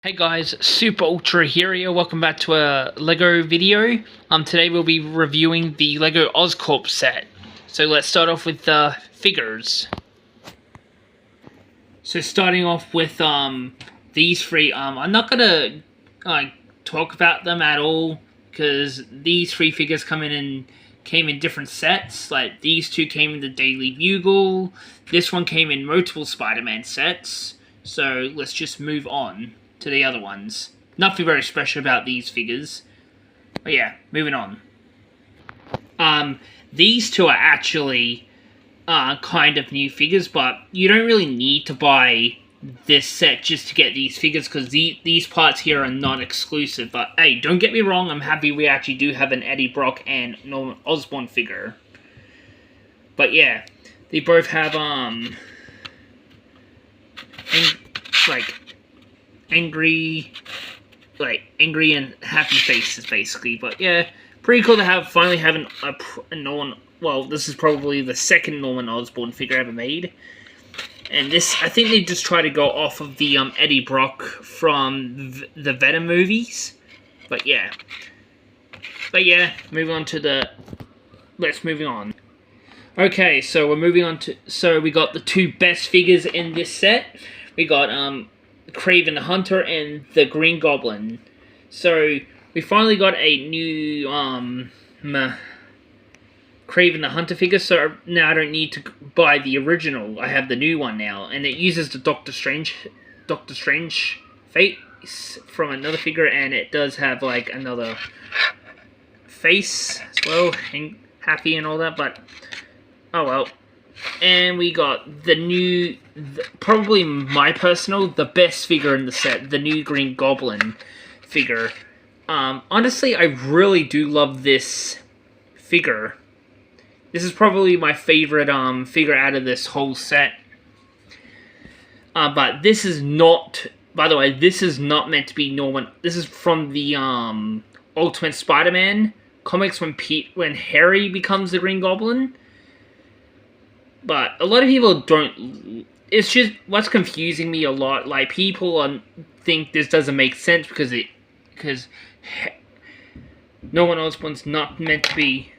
Hey guys, Super Ultra here. Welcome back to a LEGO video. Today we'll be reviewing the LEGO Oscorp set. So let's start off with the figures. So starting off with these three, I'm not gonna talk about them at all because these three figures came in different sets. Like these two came in the Daily Bugle. This one came in multiple Spider-Man sets. So let's just move on to the other ones. Nothing very special about these figures. But yeah, moving on. These two are actually kind of new figures, but you don't really need to buy this set just to get these figures, because these parts here are not exclusive. But hey, don't get me wrong, I'm happy we actually do have an Eddie Brock and Norman Osborn figure. But yeah, they both have angry and happy faces, basically. But yeah, pretty cool to finally have a Norman. Well, this is probably the second Norman Osborn figure ever made, and this, I think they just try to go off of the Eddie Brock from the Venom movies. But yeah, moving on to the. Let's move on. Okay, so we're moving on to. So we got the two best figures in this set. We got Kraven the Hunter and the Green Goblin. So we finally got a new Kraven the Hunter figure, so now I don't need to buy the original. I have the new one now, and it uses the Doctor Strange face from another figure, and it does have like another face as well, and happy and all that, but oh well. And we got the new, probably my personal, the best figure in the set, the new Green Goblin figure. Honestly, I really do love this figure. This is probably my favorite figure out of this whole set. But this is not, by the way, this is not meant to be Norman. This is from the Ultimate Spider-Man comics when Harry becomes the Green Goblin. But a lot of people don't. It's just what's confusing me a lot. Like people think this doesn't make sense because Norman Osborn's not meant to be.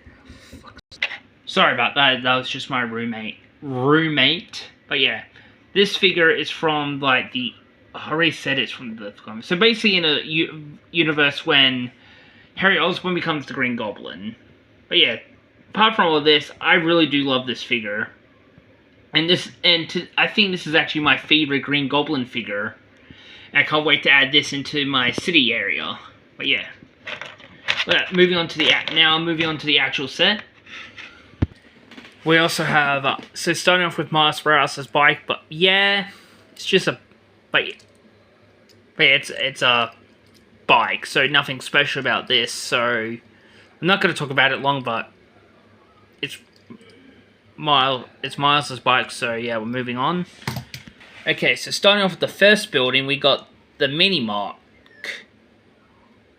Sorry about that. That was just my roommate. But yeah, this figure is from like the. I already said it's from the comics. So basically, in a universe when Harry Osborn becomes the Green Goblin. But yeah, apart from all of this, I really do love this figure. And I think this is actually my favorite Green Goblin figure. And I can't wait to add this into my city area. But yeah. Moving on to the actual set. We also have, so starting off with Miles Morales' bike, but yeah, it's just a, but yeah, it's a bike, so nothing special about this. So I'm not going to talk about it long, but it's Miles' bike, so yeah, we're moving on. Okay, so starting off with the first building, we got the Mini Mark.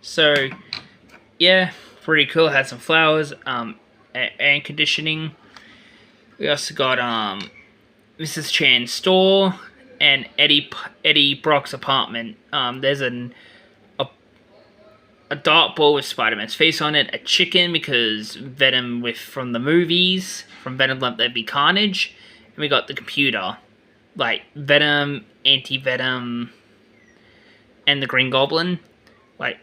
So, yeah, pretty cool. It had some flowers, air conditioning. We also got Mrs. Chan's store and Eddie Brock's apartment. There's a dartboard with Spider-Man's face on it, a chicken because Venom from the movies, from Venom Let There Be Carnage, and we got the computer, like Venom, Anti-Venom, and the Green Goblin, like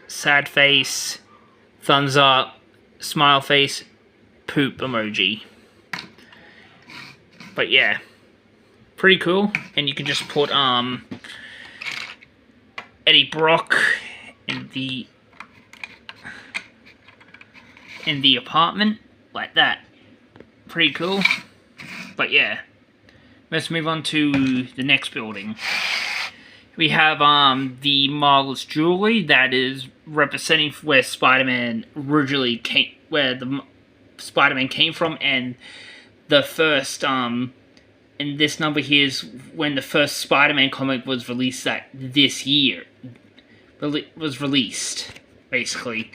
sad face, thumbs up, smile face, poop emoji. But yeah, pretty cool, and you can just put Eddie Brock in the apartment like that. Pretty cool. But yeah, let's move on to the next building. We have the Marvelous Jewelry that is representing where Spider-Man originally came, where the Spider-Man came from, and the first and this number here is when the first Spider-Man comic was released this year. Was released, basically.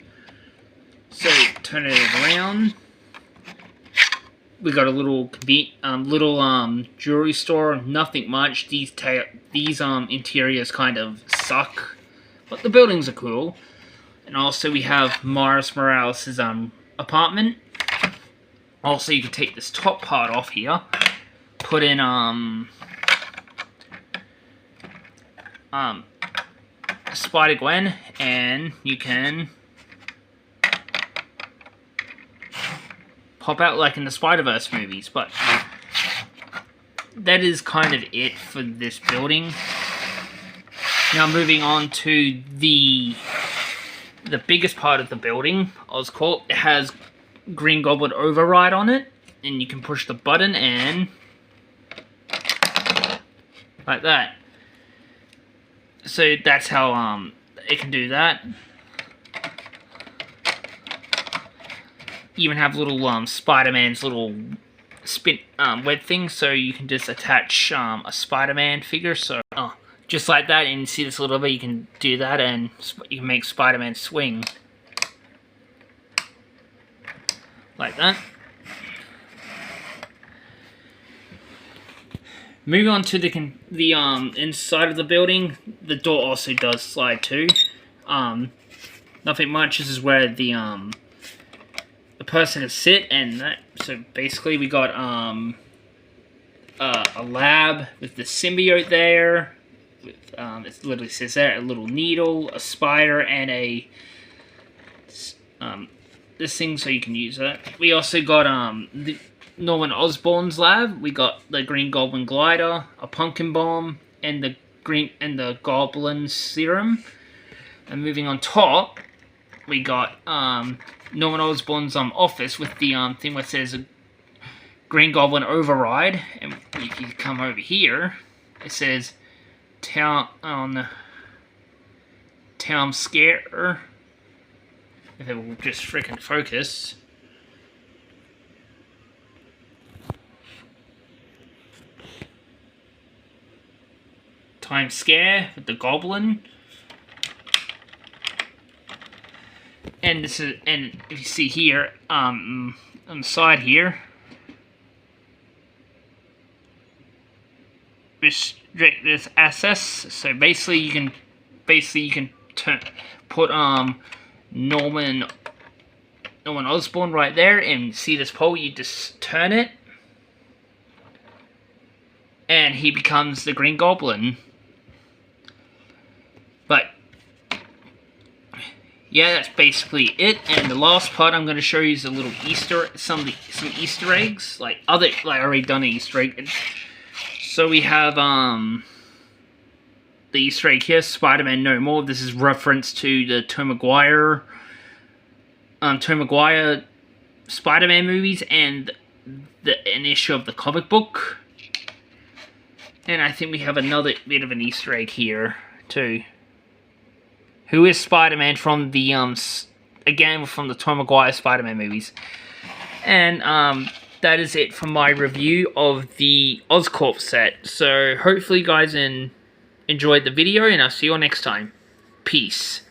So turn it around. we got a little jewelry store. Nothing much. These interiors kind of suck, but the buildings are cool. And also we have Miles Morales' apartment. Also, you can take this top part off here, put in Spider-Gwen, and you can pop out like in the Spider-Verse movies. But that is kind of it for this building. Now moving on to the biggest part of the building, Oscorp. It has Green Goblin override on it, and you can push the button and like that. So that's how it can do that. You even have little Spider-Man's little spin web thing, so you can just attach a Spider-Man figure. So just like that, and see this little bit, you can do that, and you can make Spider-Man swing like that. Moving on to the inside of the building, the door also does slide too. Nothing much. This is where the person can sit, and that. So basically, we got a lab with the symbiote there. With it literally says there a little needle, a spider, and a this thing, so you can use that. We also got the Norman Osborn's lab. We got the Green Goblin glider, a pumpkin bomb, and the Goblin serum. And moving on top, we got Norman Osborn's office with the thing where it says Green Goblin override. And if you come over here, it says Town Scare. If it will just frickin' focus. Time Scare with the Goblin. And this is, and if you see here, on the side here, restrict this access. So basically you can put Norman Osborn right there, and see this pole, you just turn it and he becomes the Green Goblin. But yeah, that's basically it. And the last part I'm going to show you is a little some Easter eggs, like I already done an Easter egg. So we have the Easter egg here, Spider-Man No More. This is reference to the Tobey Maguire Spider-Man movies and an issue of the comic book. And I think we have another bit of an Easter egg here too. Who is Spider-Man from the again from the Tobey Maguire Spider-Man movies. And that is it for my review of the Oscorp set. So hopefully you guys enjoyed the video, and I'll see you all next time. Peace.